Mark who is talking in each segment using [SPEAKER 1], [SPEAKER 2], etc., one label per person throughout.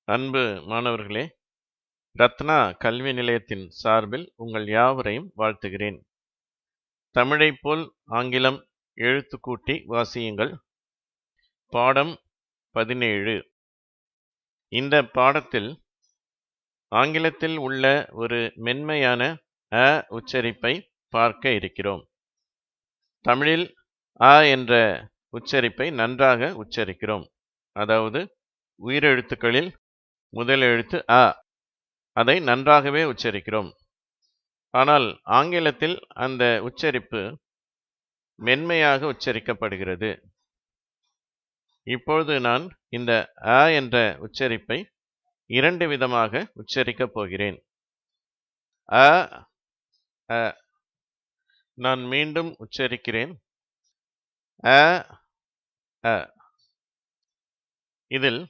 [SPEAKER 1] அன்பு மாணவர்களே, ரத்னா கல்வி நிலையத்தின் சார்பில் உங்கள் யாவரையும் வாழ்த்துகிறேன். தமிழைப் போல் ஆங்கிலம் எழுத்துக்கூட்டி வாசியுங்கள். பாடம் 17. இந்த பாடத்தில் ஆங்கிலத்தில் உள்ள ஒரு மென்மையான அ உச்சரிப்பை பார்க்க இருக்கிறோம். தமிழில் அ என்ற உச்சரிப்பை நன்றாக உச்சரிக்கிறோம். அதாவது உயிரெழுத்துக்களில் முதல் எழுத்து அ, அதை நன்றாகவே உச்சரிக்கிறோம். ஆனால் ஆங்கிலத்தில் அந்த உச்சரிப்பு மென்மையாக உச்சரிக்கப்படுகிறது. இப்பொழுது நான் இந்த அ என்ற உச்சரிப்பை 2 விதமாக உச்சரிக்கப் போகிறேன். அ அ. நான் மீண்டும் உச்சரிக்கிறேன். அ அ. இதில்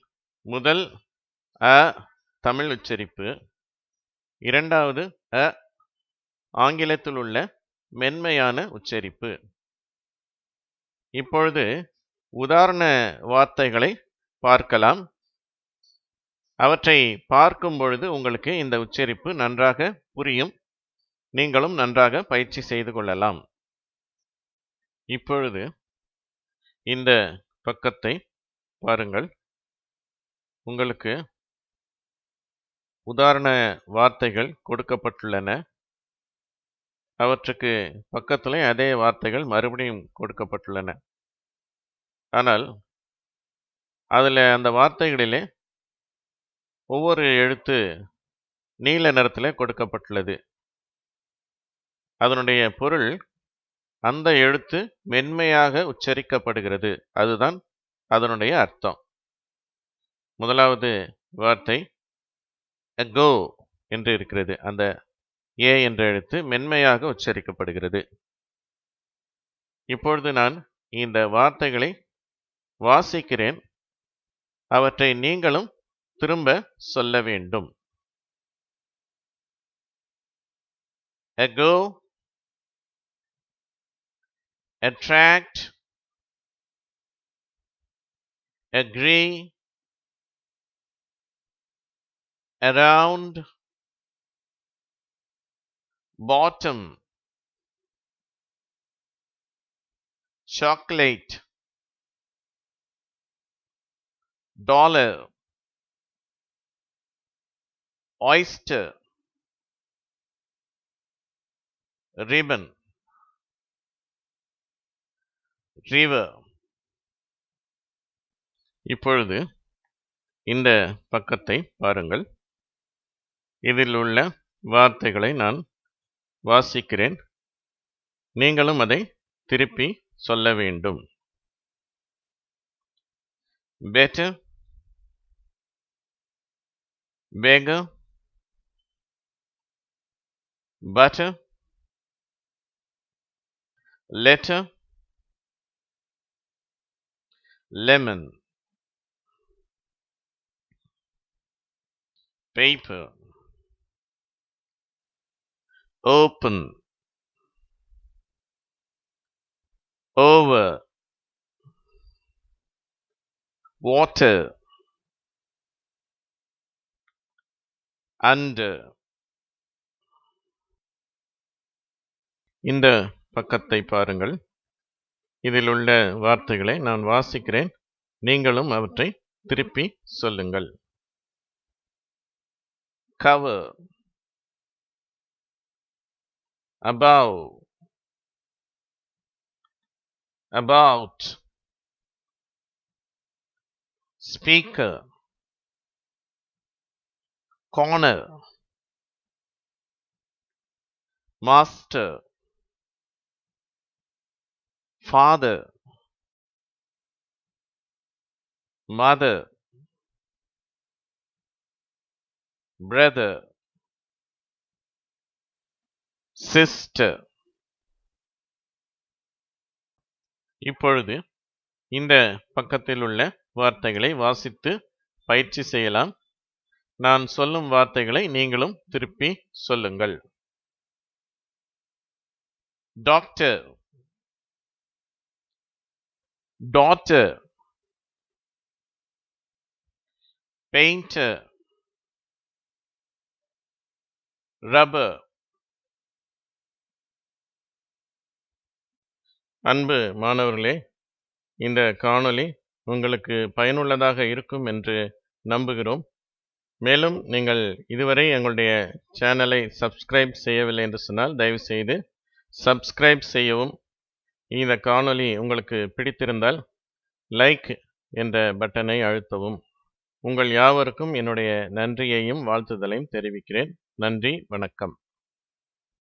[SPEAKER 1] முதல் அ தமிழ் உச்சரிப்பு, இரண்டாவது அ ஆங்கிலத்தில் உள்ள மென்மையான உச்சரிப்பு. இப்பொழுது உதாரண வார்த்தைகளை பார்க்கலாம். அவற்றை பார்க்கும் பொழுது உங்களுக்கு இந்த உச்சரிப்பு நன்றாக புரியும். நீங்களும் நன்றாக பயிற்சி செய்து கொள்ளலாம். இப்பொழுது இந்த பக்கத்தை பாருங்கள். உங்களுக்கு உதாரண வார்த்தைகள் கொடுக்கப்பட்டுள்ளன. அவற்றுக்கு பக்கத்திலே அதே வார்த்தைகள் மறுபடியும் கொடுக்கப்பட்டுள்ளன. ஆனால் அந்த வார்த்தைகளிலே ஒவ்வொரு எழுத்து நீல நிறத்திலே கொடுக்கப்பட்டுள்ளது. அதனுடைய பொருள், அந்த எழுத்து மென்மையாக உச்சரிக்கப்படுகிறது. அதுதான் அதனுடைய அர்த்தம். முதலாவது வார்த்தை ago என்று இருக்கிறது. அந்த ஏ என்ற எழுத்து மென்மையாக உச்சரிக்கப்படுகிறது. இப்பொழுது நான் இந்த வார்த்தைகளை வாசிக்கிறேன். அவற்றை நீங்களும் திரும்ப சொல்ல வேண்டும். ago, attract, agree, around, bottom, chocolate, dollar, oyster, ribbon, river. இப்பொழுது இந்த பக்கத்தை பாருங்கள். இதில் உள்ள வார்த்தைகளை நான் வாசிக்கிறேன். நீங்களும் அதை திருப்பி சொல்ல வேண்டும். better, beggar, butter, letter, lemon, paper, open, over, water, under. இந்த பக்கத்தை பாருங்கள். இதில் உள்ள வார்த்தைகளை நான் வாசிக்கிறேன். நீங்களும் அவற்றை திருப்பி சொல்லுங்கள். cover, above, about, speaker, corner, master, father, mother, brother, sister. இப்பொழுது இந்த பக்கத்தில் உள்ள வார்த்தைகளை வாசித்து பயிற்சி செய்யலாம். நான் சொல்லும் வார்த்தைகளை நீங்களும் திருப்பி சொல்லுங்கள். Doctor, daughter, painter, rubber. அன்பு மாணவர்களே, இந்த காணொளி உங்களுக்கு பயனுள்ளதாக இருக்கும் என்று நம்புகிறோம். மேலும் நீங்கள் இதுவரை எங்களுடைய சேனலை சப்ஸ்கிரைப் செய்யவில்லை என்று சொன்னால் தயவுசெய்து சப்ஸ்கிரைப் செய்யவும். இந்த காணொளி உங்களுக்கு பிடித்திருந்தால் லைக் என்ற பட்டனை அழுத்தவும். உங்கள் யாவருக்கும் என்னுடைய நன்றியையும் வாழ்த்துதலையும் தெரிவிக்கிறேன். நன்றி, வணக்கம்.